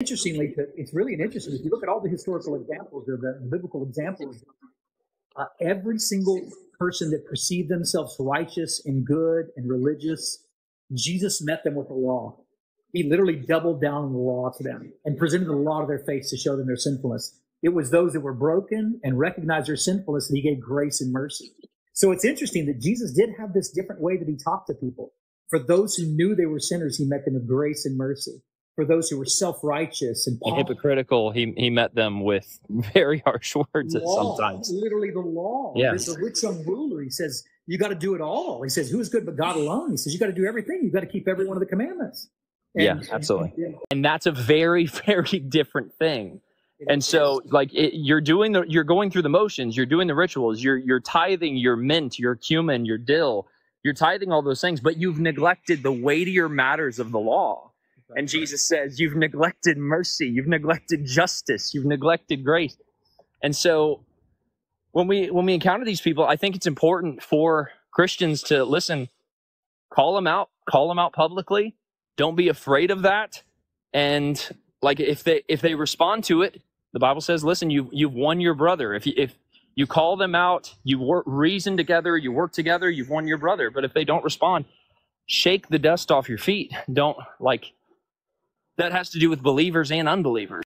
Interestingly, it's really interesting. If you look at all the historical examples or the biblical examples, every single person that perceived themselves righteous and good and religious, Jesus met them with the law. He literally doubled down on the law to them and presented the law to their face to show them their sinfulness. It was those that were broken and recognized their sinfulness that he gave grace and mercy. So it's interesting that Jesus did have this different way that he talked to people. For those who knew they were sinners, he met them with grace and mercy. For those who were self-righteous and hypocritical, he met them with very harsh words sometimes. Literally the law. Yes. There's a rich young ruler. He says, you got to do it all. He says, who is good but God alone? He says, you got to do everything. You got to keep every one of the commandments. Absolutely. And that's a very, very different thing. And so, like, you're going through the motions, you're doing the rituals, you're tithing your mint, your cumin, your dill, you're tithing all those things, but you've neglected the weightier matters of the law. And Jesus says, you've neglected mercy, you've neglected justice, you've neglected grace. And so when we encounter these people, I think it's important for Christians to listen, call them out publicly. Don't be afraid of that. And like if they respond to it, the Bible says, listen, you've won your brother. If you call them out, you reason together, you work together, you've won your brother. But if they don't respond, shake the dust off your feet. That has to do with believers and unbelievers.